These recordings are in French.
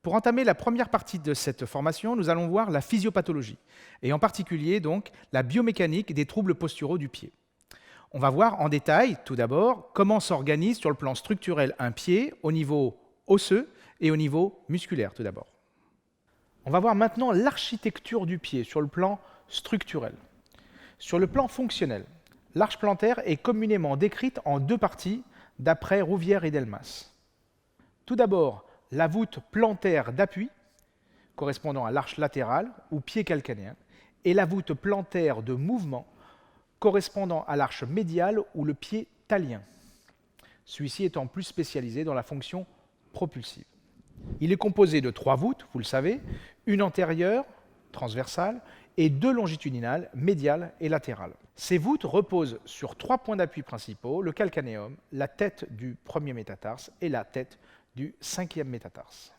Pour entamer la première partie de cette formation, nous allons voir la physiopathologie, et en particulier donc la biomécanique des troubles posturaux du pied. On va voir en détail, tout d'abord, comment s'organise sur le plan structurel un pied au niveau osseux et au niveau musculaire, tout d'abord. On va voir maintenant l'architecture du pied sur le plan structurel. Sur le plan fonctionnel, l'arche plantaire est communément décrite en deux parties d'après Rouvière et Delmas. Tout d'abord, la voûte plantaire d'appui, correspondant à l'arche latérale ou pied calcanéen, et la voûte plantaire de mouvement, correspondant à l'arche médiale ou le pied talien, celui-ci étant plus spécialisé dans la fonction propulsive. Il est composé de trois voûtes, vous le savez, une antérieure, transversale, et deux longitudinales, médiales et latérales. Ces voûtes reposent sur trois points d'appui principaux, le calcanéum, la tête du premier métatarse et la tête du cinquième métatarse.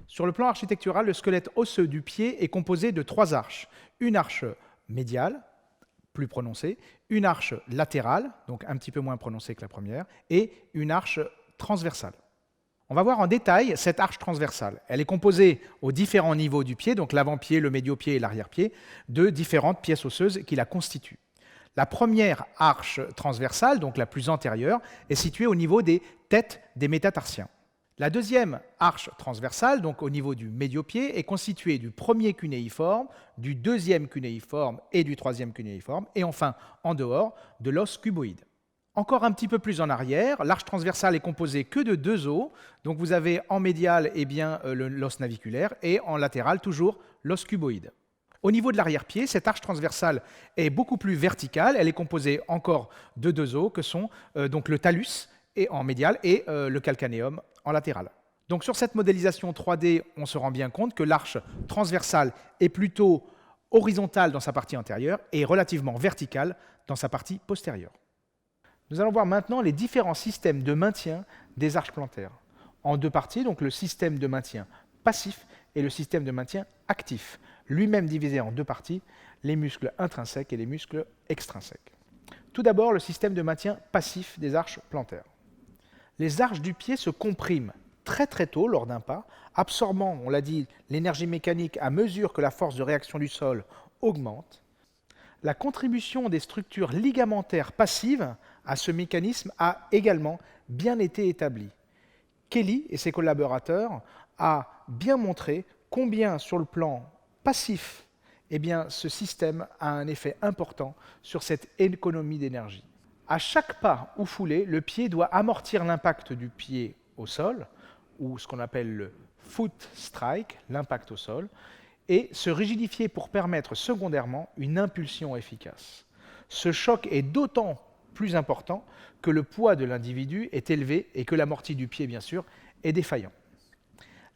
Sur le plan architectural, le squelette osseux du pied est composé de trois arches. Une arche médiale, plus prononcée, une arche latérale, donc un petit peu moins prononcée que la première, et une arche transversale. On va voir en détail cette arche transversale. Elle est composée aux différents niveaux du pied, donc l'avant-pied, le médio-pied et l'arrière-pied, de différentes pièces osseuses qui la constituent. La première arche transversale, donc la plus antérieure, est située au niveau des têtes des métatarsiens. La deuxième arche transversale, donc au niveau du médio-pied, est constituée du premier cunéiforme, du deuxième cunéiforme et du troisième cunéiforme, et enfin, en dehors, de l'os cuboïde. Encore un petit peu plus en arrière, l'arche transversale est composée que de deux os, donc vous avez en médial l'os naviculaire et en latéral toujours l'os cuboïde. Au niveau de l'arrière-pied, cette arche transversale est beaucoup plus verticale, elle est composée encore de deux os que sont donc le talus et en médial et le calcanéum en latéral. Donc sur cette modélisation 3D, on se rend bien compte que l'arche transversale est plutôt horizontale dans sa partie antérieure et relativement verticale dans sa partie postérieure. Nous allons voir maintenant les différents systèmes de maintien des arches plantaires. En deux parties, donc le système de maintien passif et le système de maintien actif, lui-même divisé en deux parties, les muscles intrinsèques et les muscles extrinsèques. Tout d'abord, le système de maintien passif des arches plantaires. Les arches du pied se compriment très très tôt lors d'un pas, absorbant, on l'a dit, l'énergie mécanique à mesure que la force de réaction du sol augmente. La contribution des structures ligamentaires passives à ce mécanisme a également bien été établie. Kelly et ses collaborateurs ont bien montré combien sur le plan passif, ce système a un effet important sur cette économie d'énergie. À chaque pas ou foulée, le pied doit amortir l'impact du pied au sol, ou ce qu'on appelle le foot strike, l'impact au sol, et se rigidifier pour permettre secondairement une impulsion efficace. Ce choc est d'autant plus important que le poids de l'individu est élevé et que l'amorti du pied, bien sûr, est défaillant.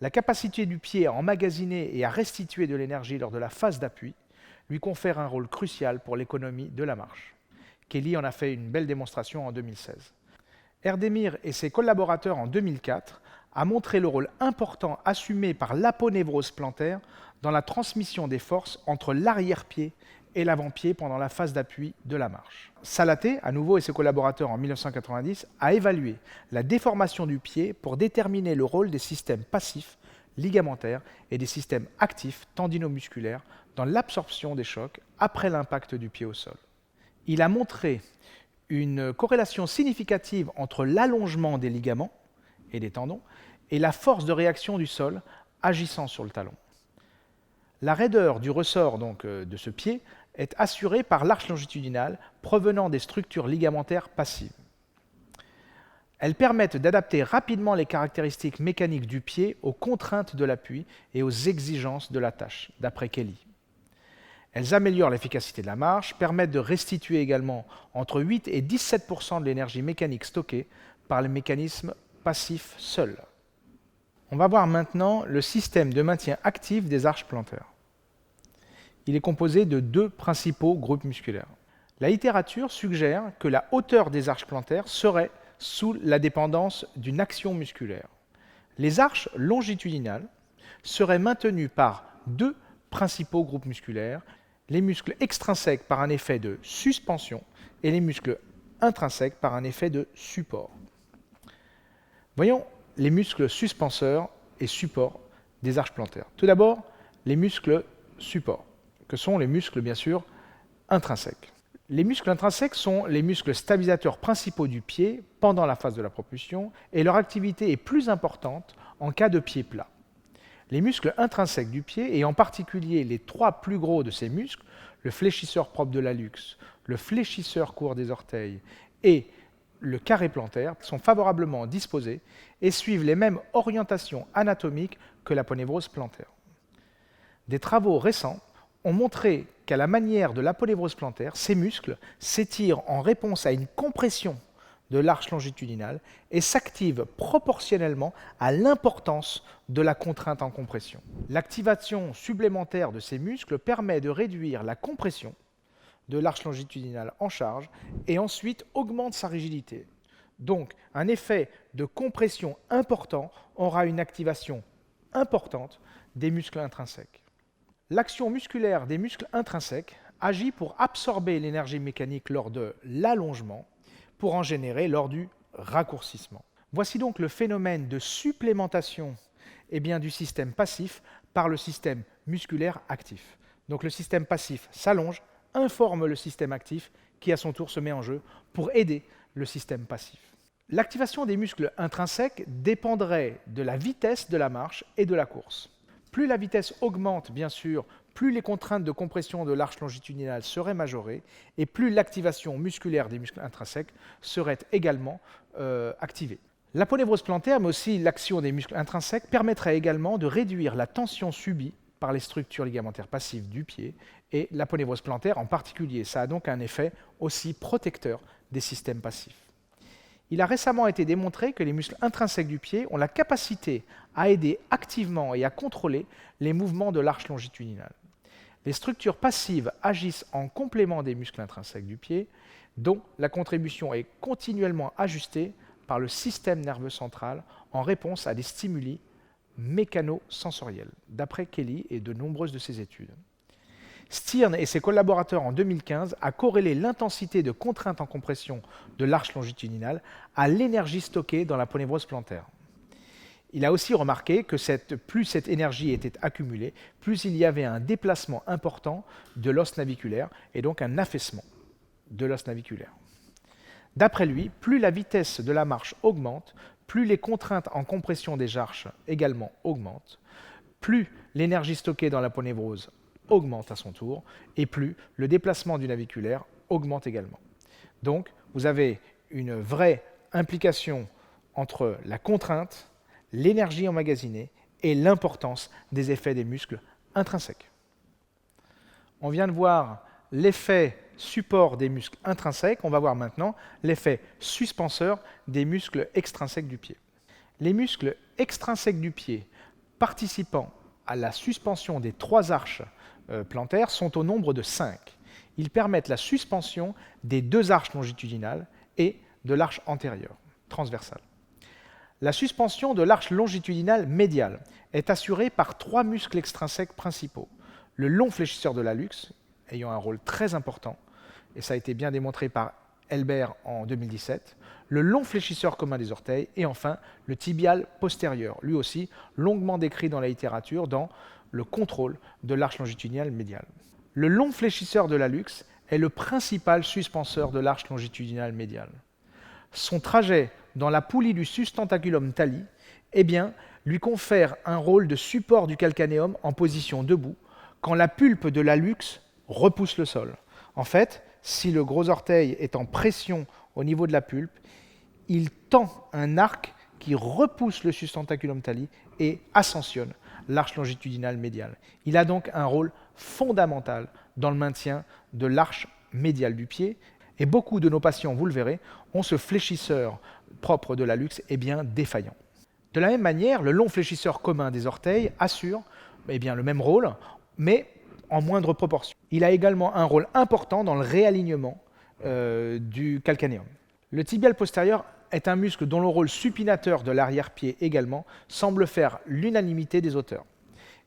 La capacité du pied à emmagasiner et à restituer de l'énergie lors de la phase d'appui lui confère un rôle crucial pour l'économie de la marche. Kelly en a fait une belle démonstration en 2016. Erdemir et ses collaborateurs en 2004 a montré le rôle important assumé par l'aponévrose plantaire dans la transmission des forces entre l'arrière-pied et l'avant-pied pendant la phase d'appui de la marche. Salaté, à nouveau, et ses collaborateurs en 1990, a évalué la déformation du pied pour déterminer le rôle des systèmes passifs, ligamentaires, et des systèmes actifs, tendinomusculaires, dans l'absorption des chocs après l'impact du pied au sol. Il a montré une corrélation significative entre l'allongement des ligaments et des tendons et la force de réaction du sol agissant sur le talon. La raideur du ressort de ce pied est assurée par l'arche longitudinale provenant des structures ligamentaires passives. Elles permettent d'adapter rapidement les caractéristiques mécaniques du pied aux contraintes de l'appui et aux exigences de la tâche, d'après Kelly. Elles améliorent l'efficacité de la marche, permettent de restituer également entre 8 et 17 % de l'énergie mécanique stockée par le mécanisme passif seul. On va voir maintenant le système de maintien actif des arches plantaires. Il est composé de deux principaux groupes musculaires. La littérature suggère que la hauteur des arches plantaires serait sous la dépendance d'une action musculaire. Les arches longitudinales seraient maintenues par deux principaux groupes musculaires, les muscles extrinsèques par un effet de suspension et les muscles intrinsèques par un effet de support. Voyons les muscles suspenseurs et supports des arches plantaires. Tout d'abord, les muscles supports, que sont les muscles, bien sûr, intrinsèques. Les muscles intrinsèques sont les muscles stabilisateurs principaux du pied pendant la phase de la propulsion et leur activité est plus importante en cas de pied plat. Les muscles intrinsèques du pied, et en particulier les trois plus gros de ces muscles, le fléchisseur propre de l'hallux, le fléchisseur court des orteils et le carré plantaire, sont favorablement disposés et suivent les mêmes orientations anatomiques que l'aponévrose plantaire. Des travaux récents ont montré qu'à la manière de l'aponévrose plantaire, ces muscles s'étirent en réponse à une compression de l'arche longitudinale et s'activent proportionnellement à l'importance de la contrainte en compression. L'activation supplémentaire de ces muscles permet de réduire la compression de l'arche longitudinale en charge et ensuite augmente sa rigidité. Donc, un effet de compression important aura une activation importante des muscles intrinsèques. L'action musculaire des muscles intrinsèques agit pour absorber l'énergie mécanique lors de l'allongement, pour en générer lors du raccourcissement. Voici donc le phénomène de supplémentation du système passif par le système musculaire actif. Donc le système passif s'allonge, informe le système actif qui à son tour se met en jeu pour aider le système passif. L'activation des muscles intrinsèques dépendrait de la vitesse de la marche et de la course. Plus la vitesse augmente, bien sûr, plus les contraintes de compression de l'arche longitudinale seraient majorées et plus l'activation musculaire des muscles intrinsèques serait également activée. L'aponévrose plantaire, mais aussi l'action des muscles intrinsèques, permettrait également de réduire la tension subie par les structures ligamentaires passives du pied et l'aponévrose plantaire en particulier. Ça a donc un effet aussi protecteur des systèmes passifs. Il a récemment été démontré que les muscles intrinsèques du pied ont la capacité à aider activement et à contrôler les mouvements de l'arche longitudinale. Les structures passives agissent en complément des muscles intrinsèques du pied, dont la contribution est continuellement ajustée par le système nerveux central en réponse à des stimuli mécano-sensoriels, d'après Kelly et de nombreuses de ses études. Stirn et ses collaborateurs en 2015 a corrélé l'intensité de contrainte en compression de l'arche longitudinale à l'énergie stockée dans l'aponévrose plantaire. Il a aussi remarqué que plus cette énergie était accumulée, plus il y avait un déplacement important de l'os naviculaire et donc un affaissement de l'os naviculaire. D'après lui, plus la vitesse de la marche augmente, plus les contraintes en compression des arches également augmentent, plus l'énergie stockée dans l'aponévrose augmente à son tour, et plus le déplacement du naviculaire augmente également. Donc, vous avez une vraie implication entre la contrainte, l'énergie emmagasinée et l'importance des effets des muscles intrinsèques. On vient de voir l'effet support des muscles intrinsèques, on va voir maintenant l'effet suspenseur des muscles extrinsèques du pied. Les muscles extrinsèques du pied participant à la suspension des trois arches plantaires sont au nombre de 5. Ils permettent la suspension des deux arches longitudinales et de l'arche antérieure, transversale. La suspension de l'arche longitudinale médiale est assurée par trois muscles extrinsèques principaux. Le long fléchisseur de l'hallux, ayant un rôle très important, et ça a été bien démontré par Elbert en 2017, le long fléchisseur commun des orteils, et enfin le tibial postérieur, lui aussi longuement décrit dans la littérature dans le contrôle de l'arche longitudinale médiale. Le long fléchisseur de l'hallux est le principal suspenseur de l'arche longitudinale médiale. Son trajet dans la poulie du sustentaculum thalli lui confère un rôle de support du calcanéum en position debout quand la pulpe de l'hallux repousse le sol. En fait, si le gros orteil est en pression au niveau de la pulpe, il tend un arc qui repousse le sustentaculum thalli et ascensionne l'arche longitudinale médiale. Il a donc un rôle fondamental dans le maintien de l'arche médiale du pied et beaucoup de nos patients, vous le verrez, ont ce fléchisseur propre de l'hallux défaillant. De la même manière, le long fléchisseur commun des orteils assure le même rôle, mais en moindre proportion. Il a également un rôle important dans le réalignement du calcanéum. Le tibial postérieur est un muscle dont le rôle supinateur de l'arrière-pied également semble faire l'unanimité des auteurs.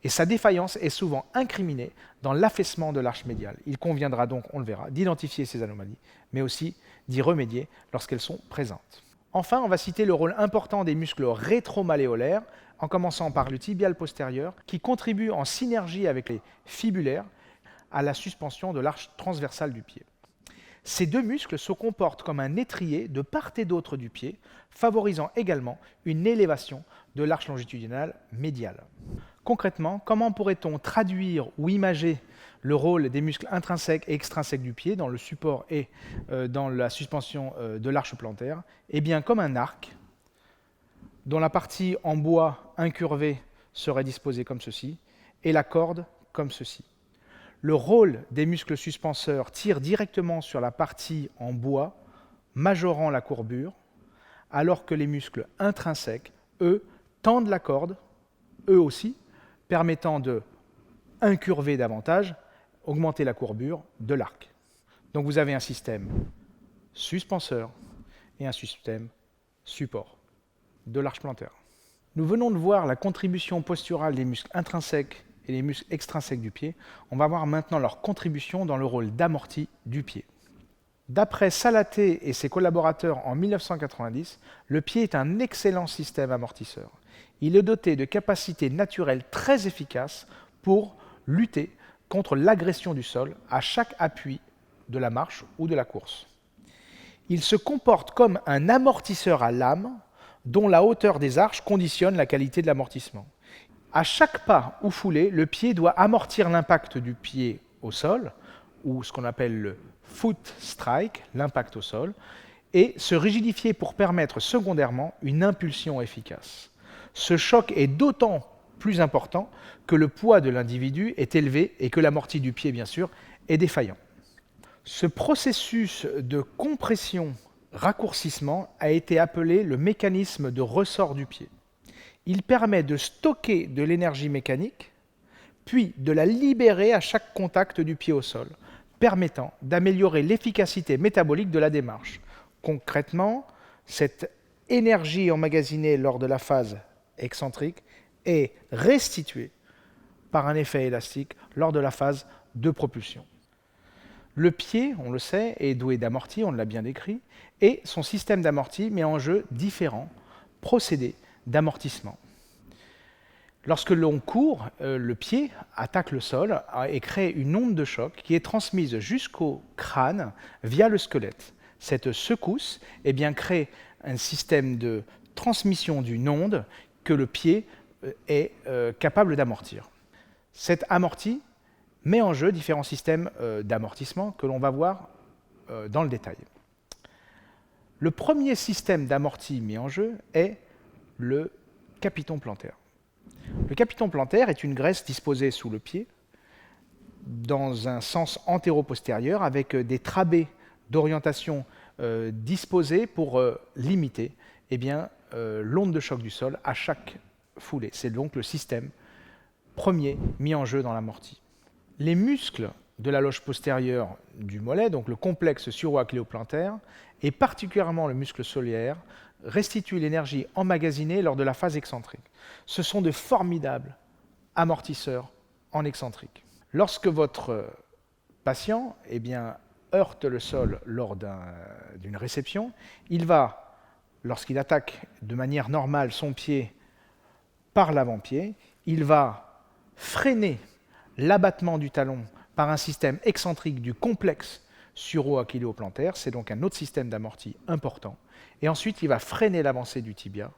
Et sa défaillance est souvent incriminée dans l'affaissement de l'arche médiale. Il conviendra donc, on le verra, d'identifier ces anomalies, mais aussi d'y remédier lorsqu'elles sont présentes. Enfin, on va citer le rôle important des muscles rétromalléolaires, en commençant par le tibial postérieur, qui contribue en synergie avec les fibulaires à la suspension de l'arche transversale du pied. Ces deux muscles se comportent comme un étrier de part et d'autre du pied, favorisant également une élévation de l'arche longitudinale médiale. Concrètement, comment pourrait-on traduire ou imager le rôle des muscles intrinsèques et extrinsèques du pied dans le support et dans la suspension de l'arche plantaire? Eh bien, comme un arc, dont la partie en bois incurvée serait disposée comme ceci, et la corde comme ceci. Le rôle des muscles suspenseurs tire directement sur la partie en bois, majorant la courbure, alors que les muscles intrinsèques, eux, tendent la corde, eux aussi, permettant de incurver davantage, augmenter la courbure de l'arc. Donc vous avez un système suspenseur et un système support de l'arche plantaire. Nous venons de voir la contribution posturale des muscles intrinsèques et les muscles extrinsèques du pied. On va voir maintenant leur contribution dans le rôle d'amorti du pied. D'après Salaté et ses collaborateurs en 1990, le pied est un excellent système amortisseur. Il est doté de capacités naturelles très efficaces pour lutter contre l'agression du sol à chaque appui de la marche ou de la course. Il se comporte comme un amortisseur à lame dont la hauteur des arches conditionne la qualité de l'amortissement. À chaque pas ou foulée, le pied doit amortir l'impact du pied au sol, ou ce qu'on appelle le foot strike, l'impact au sol, et se rigidifier pour permettre secondairement une impulsion efficace. Ce choc est d'autant plus important que le poids de l'individu est élevé et que l'amorti du pied, bien sûr, est défaillant. Ce processus de compression-raccourcissement a été appelé le mécanisme de ressort du pied. Il permet de stocker de l'énergie mécanique, puis de la libérer à chaque contact du pied au sol, permettant d'améliorer l'efficacité métabolique de la démarche. Concrètement, cette énergie emmagasinée lors de la phase excentrique est restituée par un effet élastique lors de la phase de propulsion. Le pied, on le sait, est doué d'amorti, on l'a bien décrit, et son système d'amorti met en jeu différents procédés d'amortissement. Lorsque l'on court, le pied attaque le sol et crée une onde de choc qui est transmise jusqu'au crâne via le squelette. Cette secousse crée un système de transmission d'une onde que le pied est capable d'amortir. Cet amorti met en jeu différents systèmes d'amortissement que l'on va voir dans le détail. Le premier système d'amorti mis en jeu est le capiton plantaire. Le capiton plantaire est une graisse disposée sous le pied dans un sens antéro-postérieur avec des trabés d'orientation disposés pour limiter l'onde de choc du sol à chaque foulée. C'est donc le système premier mis en jeu dans l'amorti. Les muscles de la loge postérieure du mollet, donc le complexe suro-acléoplantaire, et particulièrement le muscle solaire, restituent l'énergie emmagasinée lors de la phase excentrique. Ce sont de formidables amortisseurs en excentrique. Lorsque votre patient heurte le sol lors d'une réception, il va, lorsqu'il attaque de manière normale son pied par l'avant-pied, il va freiner l'abattement du talon par un système excentrique du complexe suro-achyléoplantaire, c'est donc un autre système d'amorti important, et ensuite il va freiner l'avancée du tibia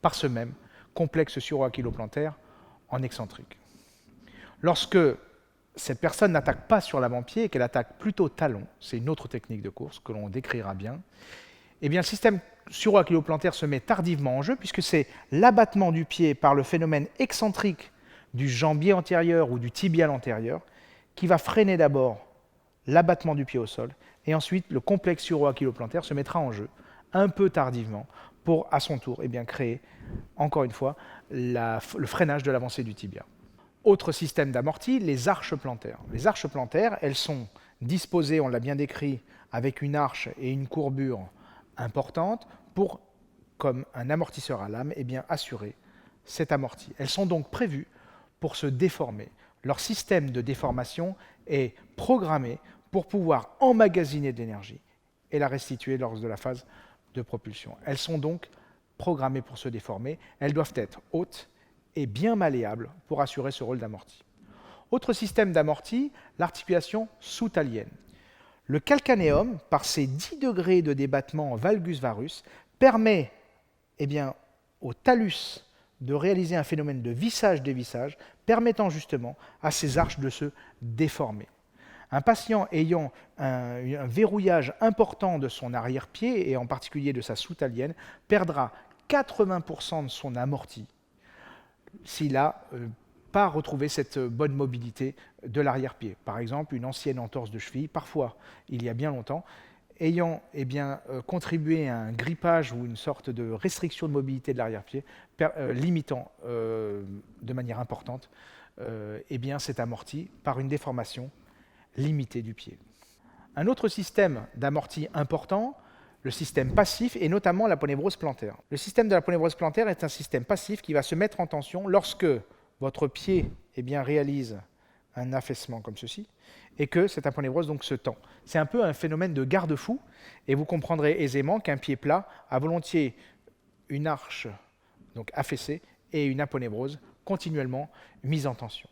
par ce même complexe suro-achyléoplantaire en excentrique. Lorsque cette personne n'attaque pas sur l'avant-pied et qu'elle attaque plutôt talon, c'est une autre technique de course que l'on décrira bien, le système suro-achyléoplantaire se met tardivement en jeu puisque c'est l'abattement du pied par le phénomène excentrique du jambier antérieur ou du tibial antérieur qui va freiner d'abord l'abattement du pied au sol et ensuite le complexe suro-achyléoplantaire se mettra en jeu un peu tardivement pour à son tour créer encore une fois le freinage de l'avancée du tibia. Autre système d'amorti, les arches plantaires. Les arches plantaires, elles sont disposées, on l'a bien décrit, avec une arche et une courbure importante pour, comme un amortisseur à lame, assurer cet amorti. Elles sont donc prévues pour se déformer. Leur système de déformation est programmé pour pouvoir emmagasiner de l'énergie et la restituer lors de la phase de propulsion. Elles sont donc programmées pour se déformer. Elles doivent être hautes et bien malléables pour assurer ce rôle d'amorti. Autre système d'amorti, l'articulation soutalienne. Le calcanéum, par ses 10 degrés de débattement en valgus varus, permet au talus de réaliser un phénomène de vissage-dévissage, permettant justement à ces arches de se déformer. Un patient ayant un verrouillage important de son arrière-pied, et en particulier de sa soutalienne, perdra 80% de son amorti s'il n'a pas retrouvé cette bonne mobilité de l'arrière-pied. Par exemple, une ancienne entorse de cheville, parfois il y a bien longtemps, ayant contribué à un grippage ou une sorte de restriction de mobilité de l'arrière-pied, limitant de manière importante cet amorti par une déformation limitée du pied. Un autre système d'amorti important, le système passif, et notamment l'aponévrose plantaire. Le système de l'aponévrose plantaire est un système passif qui va se mettre en tension lorsque votre pied réalise un affaissement comme ceci, et que cette aponévrose donc se tend. C'est un peu un phénomène de garde-fou, et vous comprendrez aisément qu'un pied plat a volontiers une arche donc affaissée et une aponévrose continuellement mise en tension.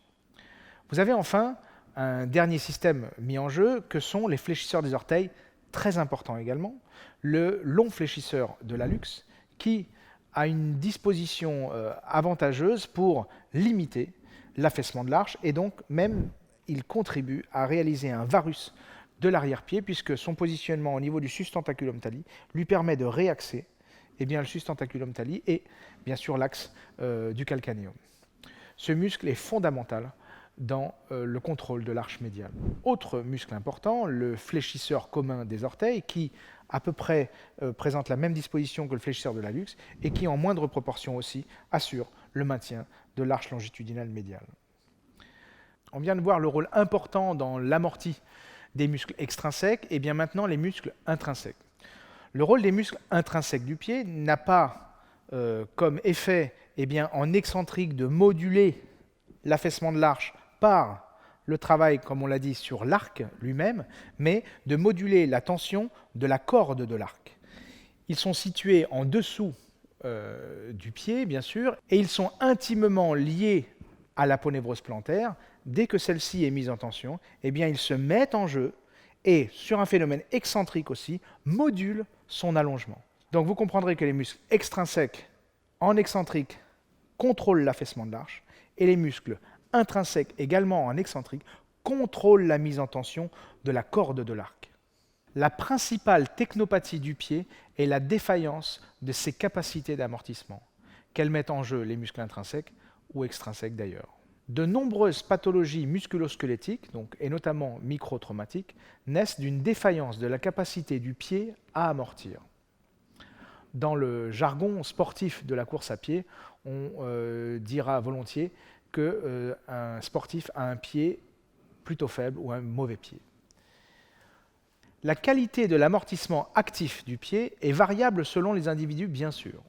Vous avez enfin un dernier système mis en jeu, que sont les fléchisseurs des orteils, très important également, le long fléchisseur de l'hallux, qui a une disposition avantageuse pour limiter l'affaissement de l'arche, et donc même il contribue à réaliser un varus de l'arrière-pied, puisque son positionnement au niveau du sustentaculum tali lui permet de réaxer le sustentaculum tali et bien sûr l'axe du calcanéum. Ce muscle est fondamental dans le contrôle de l'arche médiale. Autre muscle important, le fléchisseur commun des orteils, qui à peu près présente la même disposition que le fléchisseur de l'hallux et qui en moindre proportion aussi assure le maintien de l'arche longitudinale médiale. On vient de voir le rôle important dans l'amorti des muscles extrinsèques, et bien maintenant les muscles intrinsèques. Le rôle des muscles intrinsèques du pied n'a pas comme effet en excentrique de moduler l'affaissement de l'arche par le travail, comme on l'a dit, sur l'arc lui-même, mais de moduler la tension de la corde de l'arc. Ils sont situés en dessous du pied, bien sûr, et ils sont intimement liés à l'aponévrose plantaire. Dès que celle-ci est mise en tension, ils se mettent en jeu et, sur un phénomène excentrique aussi, modulent son allongement. Donc vous comprendrez que les muscles extrinsèques en excentrique contrôlent l'affaissement de l'arche, et les muscles intrinsèques également en excentrique contrôlent la mise en tension de la corde de l'arc. La principale technopathie du pied est la défaillance de ses capacités d'amortissement, qu'elles mettent en jeu les muscles intrinsèques ou extrinsèques d'ailleurs. De nombreuses pathologies musculo-squelettiques, et notamment microtraumatiques, naissent d'une défaillance de la capacité du pied à amortir. Dans le jargon sportif de la course à pied, on dira volontiers qu'un sportif a un pied plutôt faible ou un mauvais pied. La qualité de l'amortissement actif du pied est variable selon les individus, bien sûr.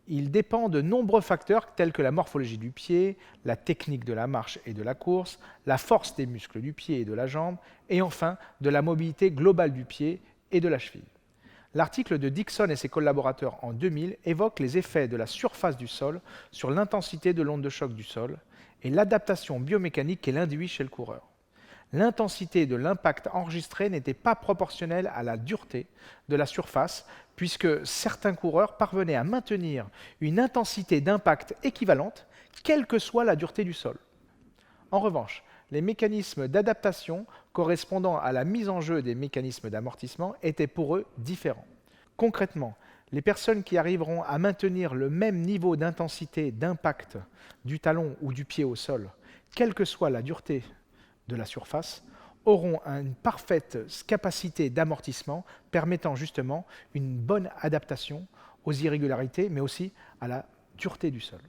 Il dépend de nombreux facteurs tels que la morphologie du pied, la technique de la marche et de la course, la force des muscles du pied et de la jambe, et enfin de la mobilité globale du pied et de la cheville. L'article de Dixon et ses collaborateurs en 2000 évoque les effets de la surface du sol sur l'intensité de l'onde de choc du sol et l'adaptation biomécanique qu'elle induit chez le coureur. L'intensité de l'impact enregistré n'était pas proportionnelle à la dureté de la surface, puisque certains coureurs parvenaient à maintenir une intensité d'impact équivalente, quelle que soit la dureté du sol. En revanche, les mécanismes d'adaptation correspondant à la mise en jeu des mécanismes d'amortissement étaient pour eux différents. Concrètement, les personnes qui arriveront à maintenir le même niveau d'intensité d'impact du talon ou du pied au sol, quelle que soit la dureté de la surface, auront une parfaite capacité d'amortissement permettant justement une bonne adaptation aux irrégularités, mais aussi à la dureté du sol.